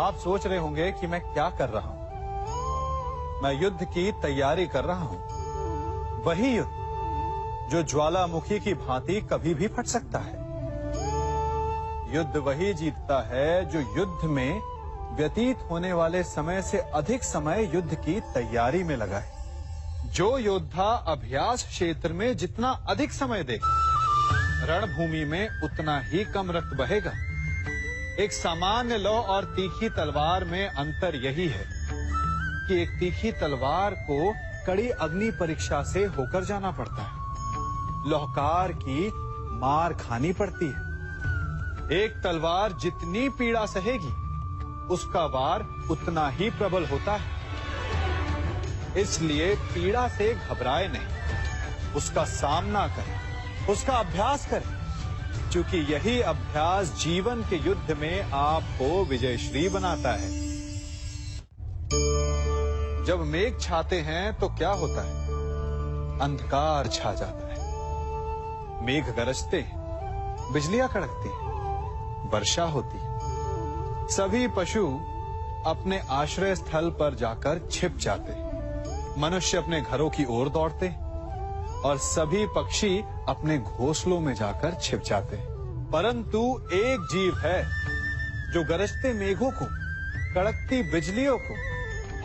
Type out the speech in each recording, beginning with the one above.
आप सोच रहे होंगे कि मैं क्या कर रहा हूं। मैं युद्ध की तैयारी कर रहा हूं। वही युद्ध जो ज्वालामुखी की भांति कभी भी फट सकता है। युद्ध वही जीतता है जो युद्ध में व्यतीत होने वाले समय से अधिक समय युद्ध की तैयारी में लगाए। जो योद्धा अभ्यास क्षेत्र में जितना अधिक समय देगा, रणभूमि में उतना ही कम रक्त बहेगा। एक सामान्य लौ और तीखी तलवार में अंतर यही है कि एक तीखी तलवार को कड़ी अग्नि परीक्षा से होकर जाना पड़ता है। लौहकार की मार खानी पड़ती है। एक तलवार जितनी पीड़ा सहेगी, उसका वार उतना ही प्रबल होता है। इसलिए पीड़ा से घबराए नहीं, उसका सामना करें, उसका अभ्यास करें, क्योंकि यही अभ्यास जीवन के युद्ध में आपको विजयश्री बनाता है। जब मेघ छाते हैं तो क्या होता है? अंधकार छा जाता है। मेघ गरजते हैं, बिजलियां कड़कती हैं, वर्षा होती है। सभी पशु अपने आश्रय स्थल पर जाकर छिप जाते हैं। मनुष्य अपने घरों की ओर दौड़ते हैं और सभी पक्षी अपने घोंसलों में जाकर छिप जाते हैं। परंतु एक जीव है जो गरजते मेघों को, कड़कती बिजलियों को,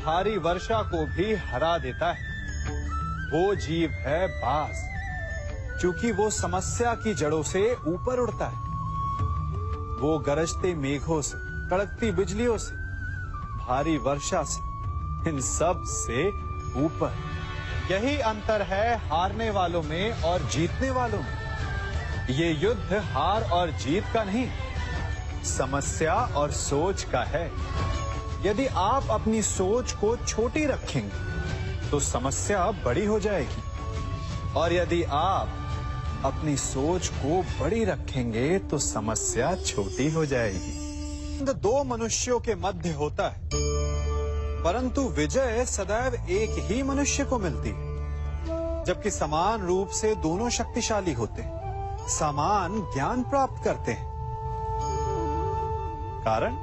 भारी वर्षा को भी हरा देता है। वो जीव है बाज, क्योंकि वो समस्या की जड़ों से ऊपर उड़ता है। वो गरजते मेघों से, कड़कती बिजलियों से, भारी वर्षा से, इन सब से ऊपर। यही अंतर है हारने वालों में और जीतने वालों में। ये युद्ध हार और जीत का नहीं, समस्या और सोच का है। यदि आप अपनी सोच को छोटी रखेंगे तो समस्या बड़ी हो जाएगी, और यदि आप अपनी सोच को बड़ी रखेंगे तो समस्या छोटी हो जाएगी। दो मनुष्यों के मध्य होता है, परंतु विजय सदैव एक ही मनुष्य को मिलती है। जबकि समान रूप से दोनों शक्तिशाली होते हैं, समान ज्ञान प्राप्त करते हैं। कारण?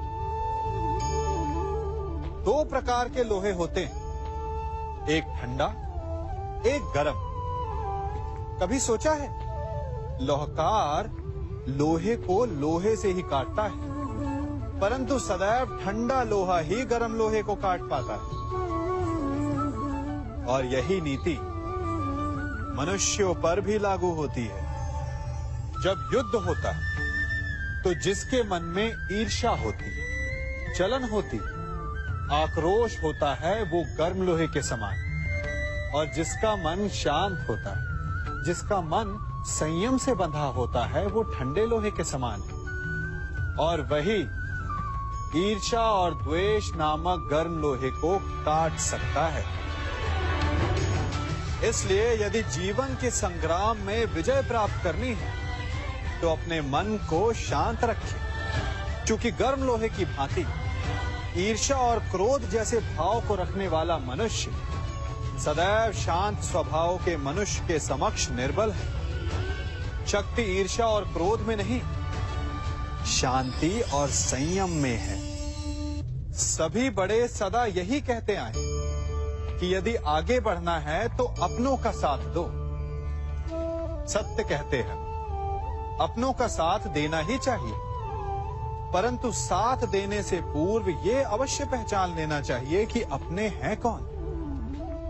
दो प्रकार के लोहे होते हैं, एक ठंडा, एक गर्म। कभी सोचा है? लोहकार लोहे को लोहे से ही काटता है, परंतु सदैव ठंडा लोहा ही गर्म लोहे को काट पाता है। और यही नीति मनुष्यों पर भी लागू होती है। जब युद्ध होता है तो जिसके मन में ईर्ष्या होती है, जलन होती है, आक्रोश होता है, वो गर्म लोहे के समान। और जिसका मन शांत होता है, जिसका मन संयम से बंधा होता है, वो ठंडे लोहे के समान है। और वही ईर्ष्या और द्वेष नामक गर्म लोहे को काट सकता है। इसलिए यदि जीवन के संग्राम में विजय प्राप्त करनी है तो अपने मन को शांत रखें, क्योंकि गर्म लोहे की भांति ईर्ष्या और क्रोध जैसे भाव को रखने वाला मनुष्य सदैव शांत स्वभाव के मनुष्य के समक्ष निर्बल है। शक्ति ईर्ष्या और क्रोध में नहीं, शांति और संयम में है। सभी बड़े सदा यही कहते आए कि यदि आगे बढ़ना है तो अपनों का साथ दो। सत्य कहते हैं, अपनों का साथ देना ही चाहिए, परंतु साथ देने से पूर्व ये अवश्य पहचान लेना चाहिए कि अपने हैं कौन।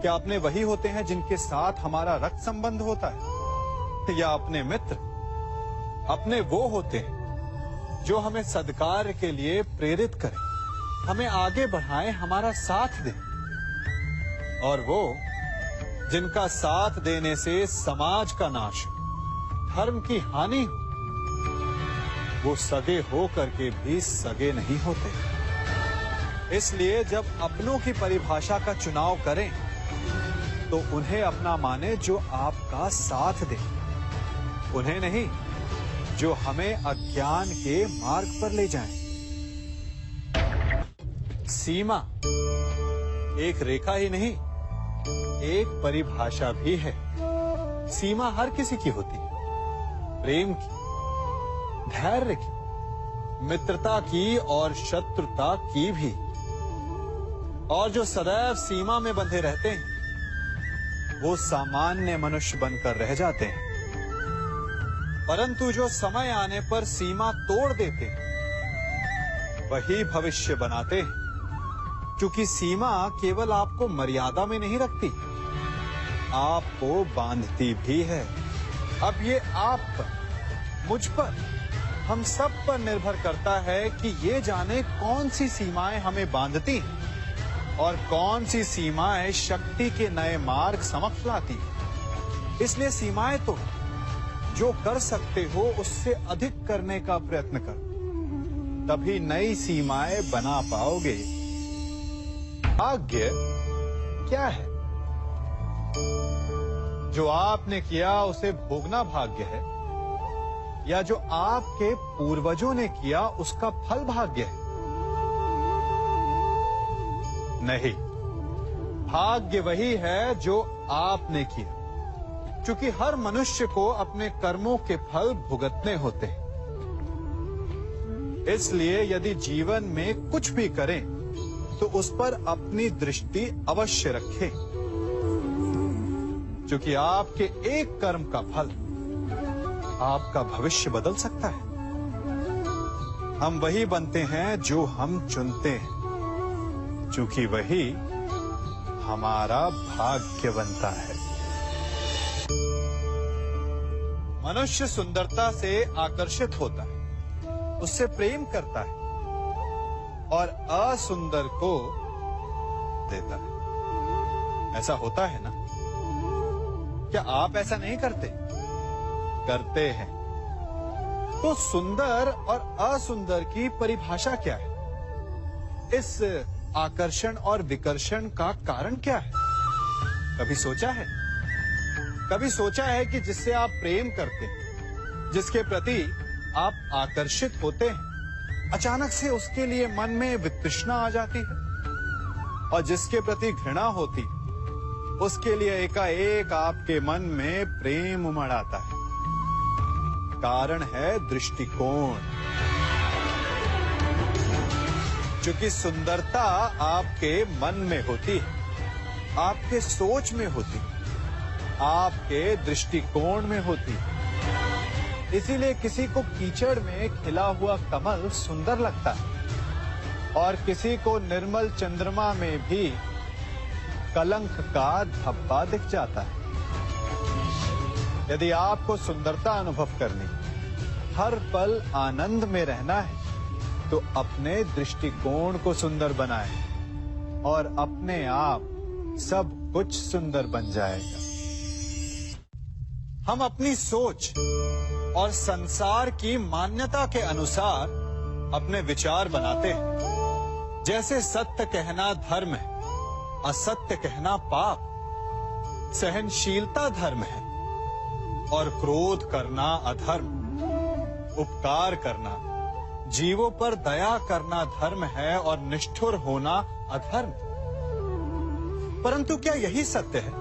क्या अपने वही होते हैं जिनके साथ हमारा रक्त संबंध होता है, या अपने मित्र? अपने वो होते हैं जो हमें सद्कार्य के लिए प्रेरित करें, हमें आगे बढ़ाएं, हमारा साथ दें। और वो जिनका साथ देने से समाज का नाश हो, धर्म की हानि हो, वो सगे हो करके भी सगे नहीं होते। इसलिए जब अपनों की परिभाषा का चुनाव करें तो उन्हें अपना माने जो आपका साथ दे, उन्हें नहीं जो हमें अज्ञान के मार्ग पर ले जाएं। सीमा एक रेखा ही नहीं, एक परिभाषा भी है। सीमा हर किसी की होती है, प्रेम की, धैर्य की, मित्रता की और शत्रुता की भी। और जो सदैव सीमा में बंधे रहते हैं वो सामान्य मनुष्य बनकर रह जाते हैं, परंतु जो समय आने पर सीमा तोड़ देते हैं वही भविष्य बनाते हैं, क्योंकि सीमा केवल आपको मर्यादा में नहीं रखती, आपको बांधती भी है। अब ये आप पर, मुझ पर, हम सब पर निर्भर करता है कि ये जाने कौन सी सीमाएं हमें बांधती हैं और कौन सी सीमाएं शक्ति के नए मार्ग समक्ष लाती हैं। इसलिए सीमाएं तो जो कर सकते हो उससे अधिक करने का प्रयत्न करो, तभी नई सीमाएं बना पाओगे। भाग्य क्या है? जो आपने किया उसे भोगना भाग्य है, या जो आपके पूर्वजों ने किया उसका फल भाग्य है? नहीं, भाग्य वही है जो आपने किया, क्योंकि हर मनुष्य को अपने कर्मों के फल भुगतने होते हैं। इसलिए यदि जीवन में कुछ भी करें तो उस पर अपनी दृष्टि अवश्य रखें, क्योंकि आपके एक कर्म का फल आपका भविष्य बदल सकता है। हम वही बनते हैं जो हम चुनते हैं, क्योंकि वही हमारा भाग्य बनता है। मनुष्य सुंदरता से आकर्षित होता है, उससे प्रेम करता है और असुंदर को देता है। ऐसा होता है ना? क्या आप ऐसा नहीं करते? करते हैं। तो सुंदर और असुंदर की परिभाषा क्या है? इस आकर्षण और विकर्षण का कारण क्या है? कभी सोचा है? कभी सोचा है कि जिससे आप प्रेम करते हैं, जिसके प्रति आप आकर्षित होते हैं, अचानक से उसके लिए मन में वितृष्णा आ जाती है, और जिसके प्रति घृणा होती उसके लिए एकाएक आपके मन में प्रेम उमड़ आता है। कारण है दृष्टिकोण। क्योंकि सुंदरता आपके मन में होती है, आपके सोच में होती है, आपके दृष्टिकोण में होती है। इसीलिए किसी को कीचड़ में खिला हुआ कमल सुंदर लगता है और किसी को निर्मल चंद्रमा में भी कलंक का धब्बा दिख जाता है। यदि आपको सुंदरता अनुभव करनी, हर पल आनंद में रहना है, तो अपने दृष्टिकोण को सुंदर बनाएं और अपने आप सब कुछ सुंदर बन जाएगा। हम अपनी सोच और संसार की मान्यता के अनुसार अपने विचार बनाते हैं। जैसे सत्य कहना धर्म है, असत्य कहना पाप, सहनशीलता धर्म है और क्रोध करना अधर्म, उपकार करना, जीवों पर दया करना धर्म है और निष्ठुर होना अधर्म। परंतु क्या यही सत्य है?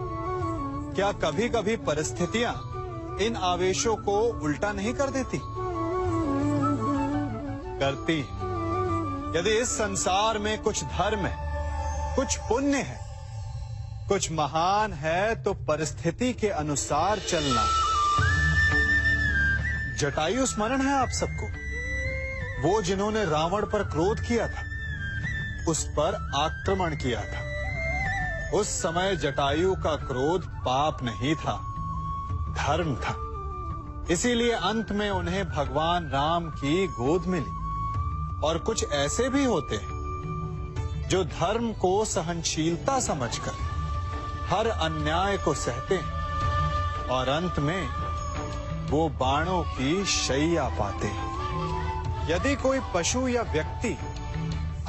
क्या कभी कभी परिस्थितियां इन आवेशों को उल्टा नहीं कर देती? करती है। यदि इस संसार में कुछ धर्म है, कुछ पुण्य है, कुछ महान है, तो परिस्थिति के अनुसार चलना। जटायु स्मरण है आप सबको, वो जिन्होंने रावण पर क्रोध किया था, उस पर आक्रमण किया था। उस समय जटायु का क्रोध पाप नहीं था, धर्म था। इसीलिए अंत में उन्हें भगवान राम की गोद मिली। और कुछ ऐसे भी होते हैं जो धर्म को सहनशीलता समझकर हर अन्याय को सहते हैं और अंत में वो बाणों की शैया पाते हैं। यदि कोई पशु या व्यक्ति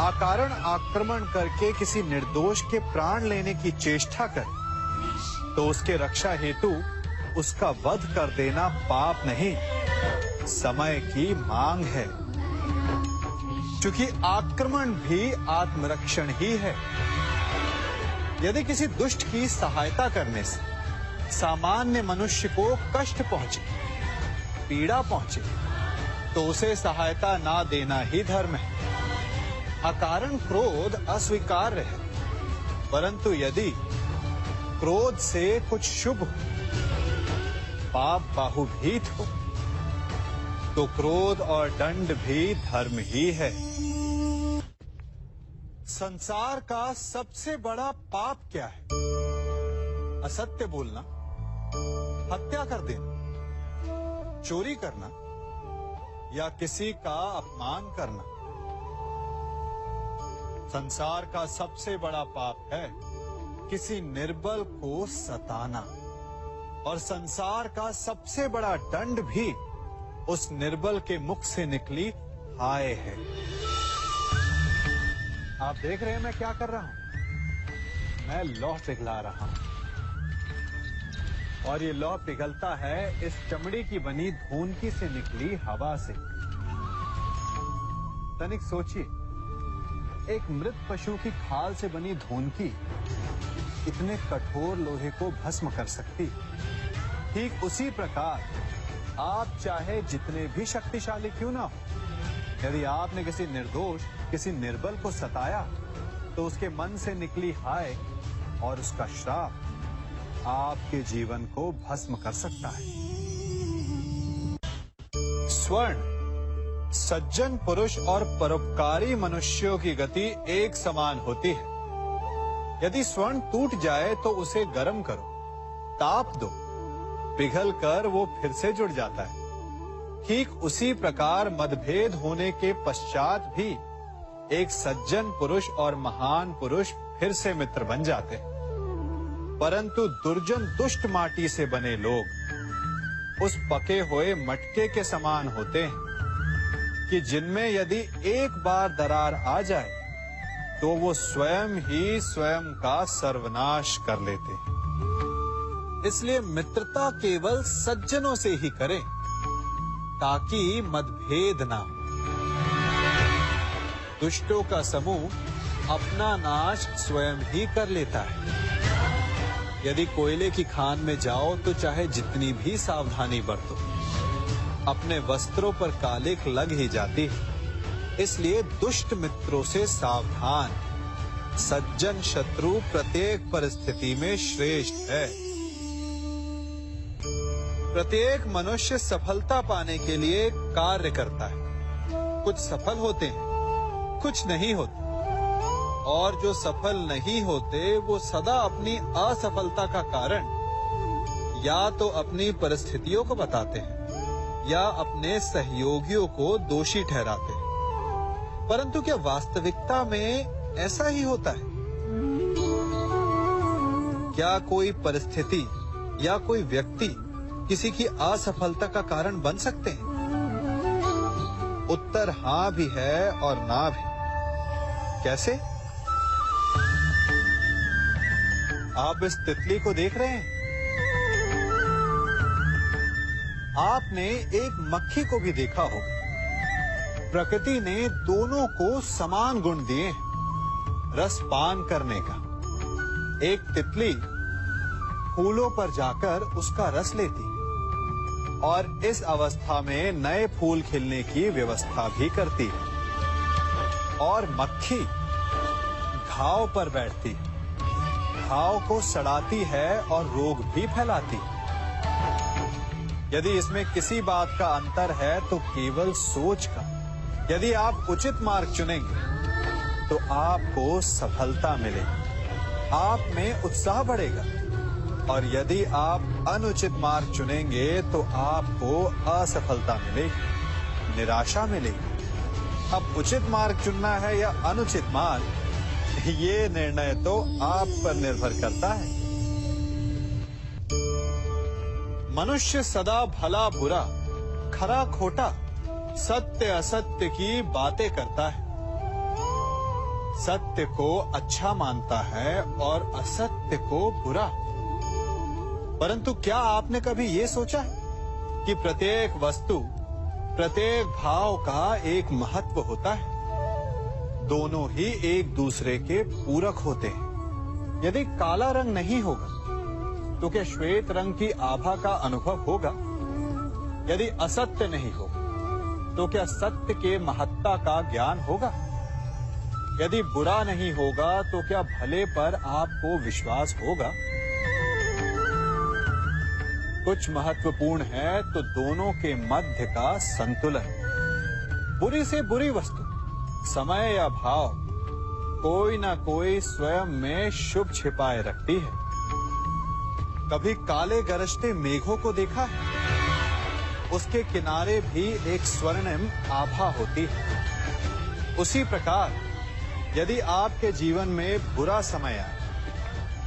अकारण आक्रमण करके किसी निर्दोष के प्राण लेने की चेष्टा करे, तो उसके रक्षा हेतु उसका वध कर देना पाप नहीं, समय की मांग है। क्योंकि आक्रमण भी आत्मरक्षण ही है। यदि किसी दुष्ट की सहायता करने से सामान्य मनुष्य को कष्ट पहुंचे, पीड़ा पहुंचे, तो उसे सहायता ना देना ही धर्म है। अकारण क्रोध अस्वीकार्य है, परंतु यदि क्रोध से कुछ शुभ हो, पाप बाहुभीत हो, तो क्रोध और दंड भी धर्म ही है। संसार का सबसे बड़ा पाप क्या है? असत्य बोलना, हत्या कर देना, चोरी करना या किसी का अपमान करना। संसार का सबसे बड़ा पाप है किसी निर्बल को सताना, और संसार का सबसे बड़ा दंड भी उस निर्बल के मुख से निकली हाय है। आप देख रहे हैं मैं क्या कर रहा हूं? मैं लौह पिघला रहा हूं, और ये लौह पिघलता है इस चमड़ी की बनी धूनकी से निकली हवा से। तनिक सोचिए, एक मृत पशु की खाल से बनी धूनकी इतने कठोर लोहे को भस्म कर सकती। ठीक उसी प्रकार आप चाहे जितने भी शक्तिशाली क्यों ना हो, यदि आपने किसी निर्दोष, किसी निर्बल को सताया, तो उसके मन से निकली हाय और उसका श्राप आपके जीवन को भस्म कर सकता है। स्वर्ण सज्जन पुरुष और परोपकारी मनुष्यों की गति एक समान होती है। यदि स्वर्ण टूट जाए तो उसे गर्म करो, ताप दो, पिघल कर वो फिर से जुड़ जाता है। ठीक उसी प्रकार मतभेद होने के पश्चात भी एक सज्जन पुरुष और महान पुरुष फिर से मित्र बन जाते हैं। परंतु दुर्जन दुष्ट माटी से बने लोग उस पके हुए मटके के समान होते हैं कि जिनमें यदि एक बार दरार आ जाए तो वो स्वयं ही स्वयं का सर्वनाश कर लेते हैं। इसलिए मित्रता केवल सज्जनों से ही करें ताकि मतभेद ना हो। दुष्टों का समूह अपना नाश स्वयं ही कर लेता है। यदि कोयले की खान में जाओ तो चाहे जितनी भी सावधानी बरतो, अपने वस्त्रों पर कालिख लग ही जाती है। इसलिए दुष्ट मित्रों से सावधान। सज्जन शत्रु प्रत्येक परिस्थिति में श्रेष्ठ है। प्रत्येक मनुष्य सफलता पाने के लिए कार्य करता है। कुछ सफल होते हैं, कुछ नहीं होते, और जो सफल नहीं होते वो सदा अपनी असफलता का कारण या तो अपनी परिस्थितियों को बताते हैं या अपने सहयोगियों को दोषी ठहराते हैं। परंतु क्या वास्तविकता में ऐसा ही होता है? क्या कोई परिस्थिति या कोई व्यक्ति किसी की असफलता का कारण बन सकते हैं? उत्तर हाँ भी है और ना भी। कैसे? आप इस तितली को देख रहे हैं? आपने एक मक्खी को भी देखा होगा। प्रकृति ने दोनों को समान गुण दिए हैं रस पान करने का। एक तितली फूलों पर जाकर उसका रस लेती और इस अवस्था में नए फूल खिलने की व्यवस्था भी करती है, और मक्खी घाव पर बैठती है, घाव को सड़ाती है और रोग भी फैलाती है। यदि इसमें किसी बात का अंतर है तो केवल सोच का। यदि आप उचित मार्ग चुनेंगे तो आपको सफलता मिलेगी, आप में उत्साह बढ़ेगा, और यदि आप अनुचित मार्ग चुनेंगे तो आपको असफलता मिलेगी, निराशा मिलेगी। अब उचित मार्ग चुनना है या अनुचित मार्ग, ये निर्णय तो आप पर निर्भर करता है। मनुष्य सदा भला बुरा, खरा खोटा, सत्य असत्य की बातें करता है। सत्य को अच्छा मानता है और असत्य को बुरा। परंतु क्या आपने कभी ये सोचा है कि प्रत्येक वस्तु, प्रत्येक भाव का एक महत्व होता है? दोनों ही एक दूसरे के पूरक होते हैं। यदि काला रंग नहीं होगा तो क्या श्वेत रंग की आभा का अनुभव होगा? यदि असत्य नहीं होगा तो क्या सत्य के महत्ता का ज्ञान होगा? यदि बुरा नहीं होगा तो क्या भले पर आपको विश्वास होगा? कुछ महत्वपूर्ण है तो दोनों के मध्य का संतुलन। बुरी से बुरी वस्तु, समय या भाव, कोई ना कोई स्वयं में शुभ छिपाए रखती है। कभी काले गरजते मेघों को देखा है? उसके किनारे भी एक स्वर्णिम आभा होती है। उसी प्रकार यदि आपके जीवन में बुरा समय आए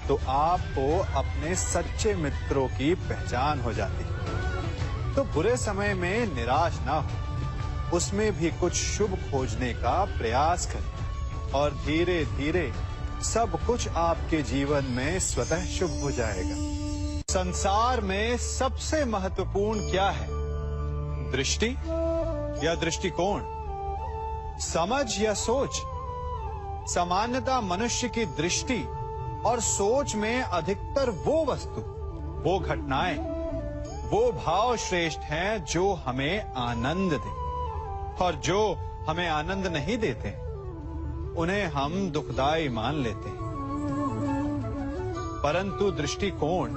तो आपको अपने सच्चे मित्रों की पहचान हो जाती है। तो बुरे समय में निराश ना हो, उसमें भी कुछ शुभ खोजने का प्रयास करें और धीरे धीरे सब कुछ आपके जीवन में स्वतः शुभ हो जाएगा। संसार में सबसे महत्वपूर्ण क्या है? दृष्टि या दृष्टिकोण, समझ या सोच? सामान्यतः मनुष्य की दृष्टि और सोच में अधिकतर वो वस्तु, वो घटनाएं, वो भाव श्रेष्ठ हैं जो हमें आनंद दे, और जो हमें आनंद नहीं देते उन्हें हम दुखदाई मान लेते हैं। परंतु दृष्टिकोण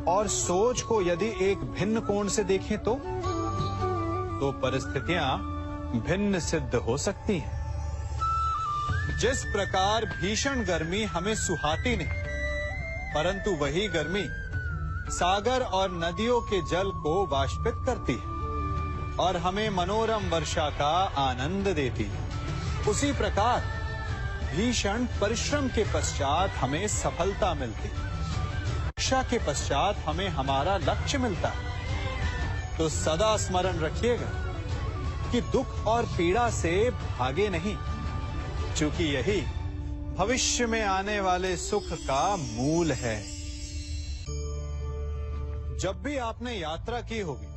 और सोच को यदि एक भिन्न कोण से देखें तो परिस्थितियां भिन्न सिद्ध हो सकती हैं। जिस प्रकार भीषण गर्मी हमें सुहाती नहीं, परंतु वही गर्मी सागर और नदियों के जल को वाष्पित करती है और हमें मनोरम वर्षा का आनंद देती है, उसी प्रकार भीषण परिश्रम के पश्चात हमें सफलता मिलती है। वर्षा के पश्चात हमें हमारा लक्ष्य मिलता है। तो सदा स्मरण रखिएगा कि दुख और पीड़ा से भागे नहीं, क्योंकि यही भविष्य में आने वाले सुख का मूल है। जब भी आपने यात्रा की होगी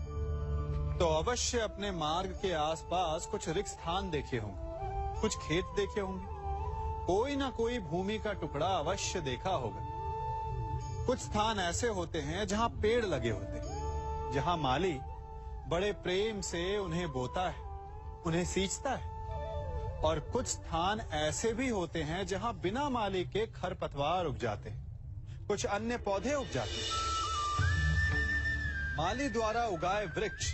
तो अवश्य अपने मार्ग के आसपास कुछ रिक्त स्थान देखे होंगे, कुछ खेत देखे होंगे, कोई ना कोई भूमि का टुकड़ा अवश्य देखा होगा। कुछ स्थान ऐसे होते हैं जहां पेड़ लगे होते हैं, जहां माली बड़े प्रेम से उन्हें बोता है, उन्हें सींचता है। और कुछ स्थान ऐसे भी होते हैं जहां बिना माली के खरपतवार उग जाते हैं, कुछ अन्य पौधे उग जाते हैं। माली द्वारा उगाए वृक्ष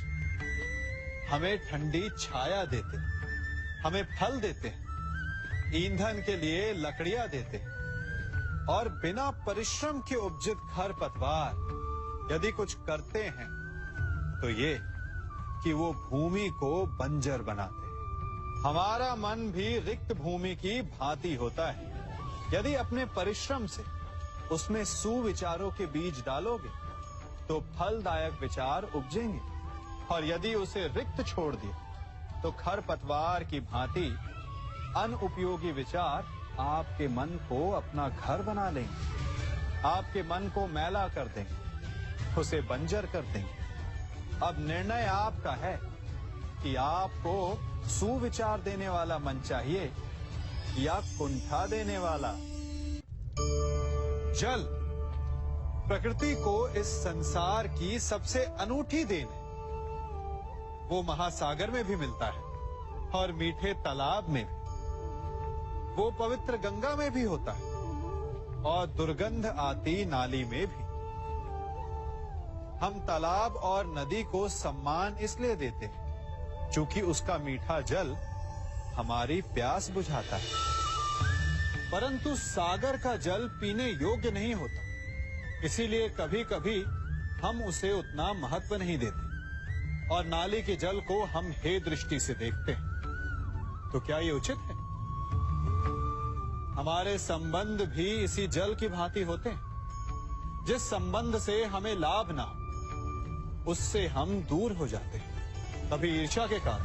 हमें ठंडी छाया देते हैं, हमें फल देते हैं, ईंधन के लिए लकड़ियां देते हैं। और बिना परिश्रम के उपजित खरपतवार यदि कुछ करते हैं तो ये कि वो भूमि को बंजर बनाते हैं। हमारा मन भी रिक्त भूमि की भांति होता है। यदि अपने परिश्रम से उसमें सुविचारों के बीज डालोगे तो फलदायक विचार उपजेंगे, और यदि उसे रिक्त छोड़ दिया तो खरपतवार की भांति अनुपयोगी विचार आपके मन को अपना घर बना लेंगे, आपके मन को मैला कर देंगे, उसे बंजर कर देंगे। अब निर्णय आपका है कि आपको सुविचार देने वाला मन चाहिए या कुंठा देने वाला। जल प्रकृति को इस संसार की सबसे अनूठी देन है। वो महासागर में भी मिलता है और मीठे तालाब में भी, वो पवित्र गंगा में भी होता है और दुर्गंध आती नाली में भी। हम तालाब और नदी को सम्मान इसलिए देते हैं क्योंकि उसका मीठा जल हमारी प्यास बुझाता है। परंतु सागर का जल पीने योग्य नहीं होता, इसीलिए कभी कभी हम उसे उतना महत्व नहीं देते और नाली के जल को हम हे दृष्टि से देखते हैं। तो क्या ये उचित है? हमारे संबंध भी इसी जल की भांति होते हैं। जिस संबंध से हमें लाभ ना हो उससे हम दूर हो जाते हैं। कभी ईर्ष्या के कारण,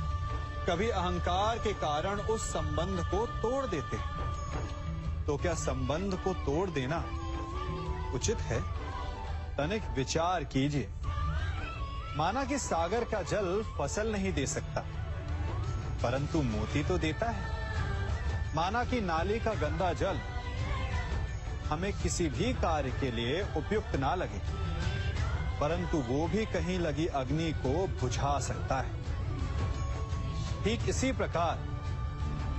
कभी अहंकार के कारण उस संबंध को तोड़ देते हैं। तो क्या संबंध को तोड़ देना उचित है? तनिक विचार कीजिए। माना कि सागर का जल फसल नहीं दे सकता, परंतु मोती तो देता है। माना कि नाली का गंदा जल हमें किसी भी कार्य के लिए उपयुक्त ना लगे, परंतु वो भी कहीं लगी अग्नि को बुझा सकता है। ठीक इसी प्रकार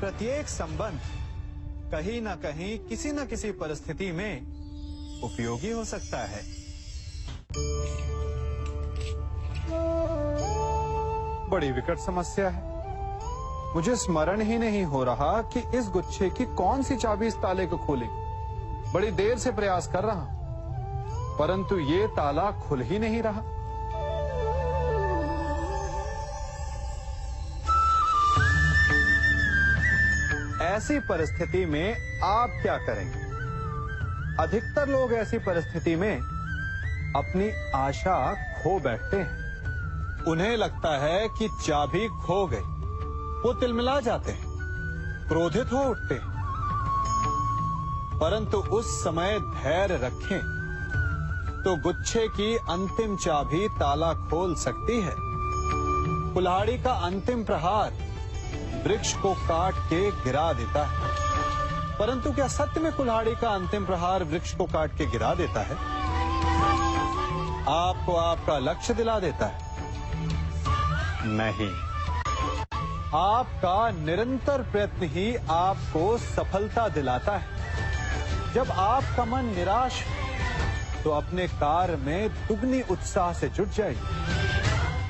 प्रत्येक संबंध कहीं ना कहीं किसी न किसी परिस्थिति में उपयोगी हो सकता है। बड़ी विकट समस्या है। मुझे स्मरण ही नहीं हो रहा कि इस गुच्छे की कौन सी चाबी इस ताले को खोलेगी। बड़ी देर से प्रयास कर रहा हूं, परंतु ये ताला खुल ही नहीं रहा। ऐसी परिस्थिति में आप क्या करेंगे? अधिकतर लोग ऐसी परिस्थिति में अपनी आशा खो बैठते हैं। उन्हें लगता है कि चाबी खो गई। वो तिलमिला जाते हैं, क्रोधित हो उठते हैं। परंतु उस समय धैर्य रखें तो गुच्छे की अंतिम चाबी ताला खोल सकती है। कुल्हाड़ी का अंतिम प्रहार वृक्ष को काट के गिरा देता है, परंतु क्या सत्य में कुल्हाड़ी का अंतिम प्रहार वृक्ष को काट के गिरा देता है? आपको आपका लक्ष्य दिला देता है? नहीं। आपका निरंतर प्रयत्न ही आपको सफलता दिलाता है। जब आपका मन निराश हो तो अपने कार्य में दुगनी उत्साह से जुट जाइए,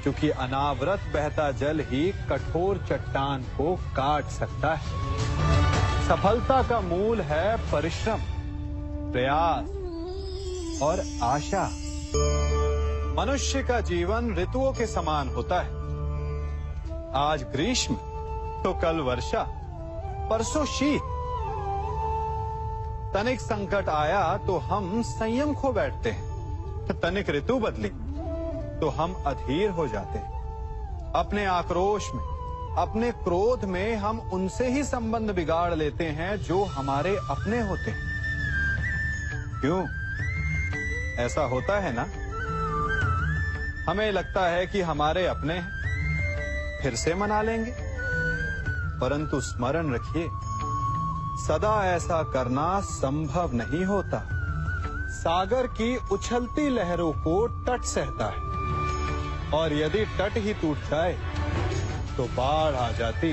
क्योंकि अनावरत बहता जल ही कठोर चट्टान को काट सकता है। सफलता का मूल है परिश्रम, प्रयास और आशा। मनुष्य का जीवन ऋतुओं के समान होता है। आज ग्रीष्म तो कल वर्षा, परसों शीत। तनिक संकट आया तो हम संयम खो बैठते हैं। तनिक ऋतु बदली तो हम अधीर हो जाते हैं। अपने आक्रोश में, अपने क्रोध में हम उनसे ही संबंध बिगाड़ लेते हैं जो हमारे अपने होते हैं। क्यों ऐसा होता है ना? हमें लगता है कि हमारे अपने हैं, फिर से मना लेंगे, परंतु स्मरण रखिए, सदा ऐसा करना संभव नहीं होता। सागर की उछलती लहरों को तट सहता है, और यदि तट ही टूट जाए तो बाढ़ आ जाती।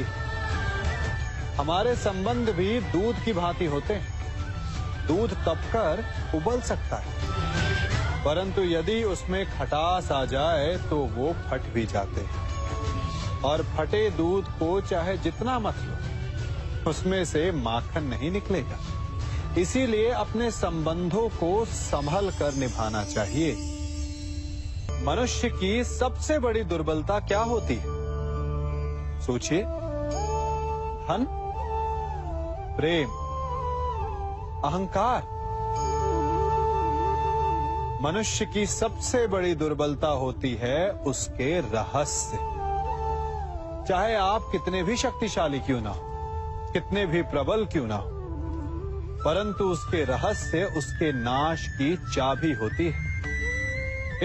हमारे संबंध भी दूध की भांति होते हैं। दूध तपकर उबल सकता है, परंतु यदि उसमें खटास आ जाए तो वो फट भी जाते हैं। और फटे दूध को चाहे जितना मत लो, उसमें से माखन नहीं निकलेगा। इसीलिए अपने संबंधों को संभल कर निभाना चाहिए। मनुष्य की सबसे बड़ी दुर्बलता क्या होती है? सोचिए। धन, प्रेम, अहंकार। मनुष्य की सबसे बड़ी दुर्बलता होती है उसके रहस्य। चाहे आप कितने भी शक्तिशाली क्यों ना हो, कितने भी प्रबल क्यों ना हो, परंतु उसके रहस्य उसके नाश की चाबी होती है।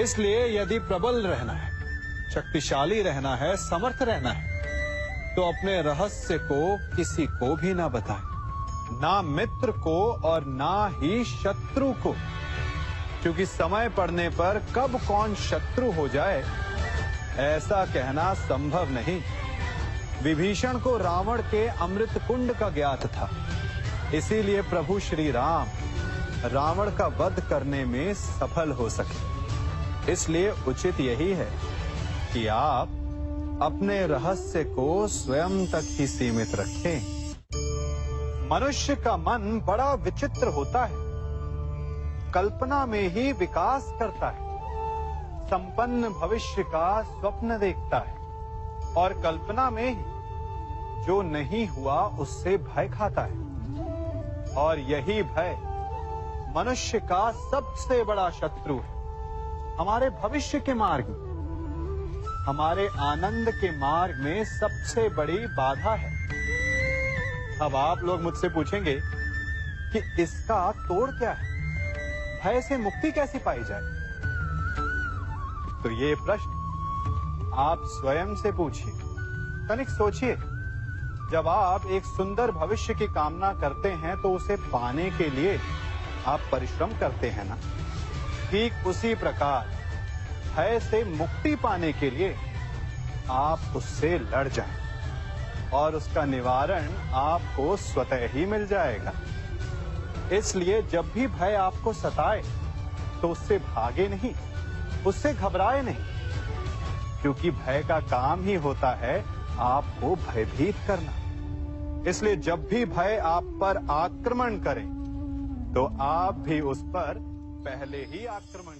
इसलिए यदि प्रबल रहना है, शक्तिशाली रहना है, समर्थ रहना है, तो अपने रहस्य को किसी को भी ना बताएं, ना मित्र को और ना ही शत्रु को, क्योंकि समय पड़ने पर कब कौन शत्रु हो जाए ऐसा कहना संभव नहीं। विभीषण को रावण के अमृत कुंड का ज्ञात था, इसीलिए प्रभु श्री राम रावण का वध करने में सफल हो सके। इसलिए उचित यही है कि आप अपने रहस्य को स्वयं तक ही सीमित रखें। मनुष्य का मन बड़ा विचित्र होता है, कल्पना में ही विकास करता है, संपन्न भविष्य का स्वप्न देखता है और कल्पना में ही जो नहीं हुआ उससे भय खाता है। और यही भय मनुष्य का सबसे बड़ा शत्रु है। हमारे भविष्य के मार्ग में, हमारे आनंद के मार्ग में सबसे बड़ी बाधा है। अब आप लोग मुझसे पूछेंगे कि इसका तोड़ क्या है, भय से मुक्ति कैसे पाई जाए? तो ये प्रश्न आप स्वयं से पूछिए। तनिक सोचिए, जब आप एक सुंदर भविष्य की कामना करते हैं तो उसे पाने के लिए आप परिश्रम करते हैं ना? ठीक उसी प्रकार भय से मुक्ति पाने के लिए आप उससे लड़ जाएं। और उसका निवारण आपको स्वतः ही मिल जाएगा। इसलिए जब भी भय आपको सताए तो उससे भागे नहीं, उससे घबराए नहीं, क्योंकि भय का काम ही होता है आपको भयभीत करना। इसलिए जब भी भय आप पर आक्रमण करे तो आप भी उस पर पहले ही आक्रमण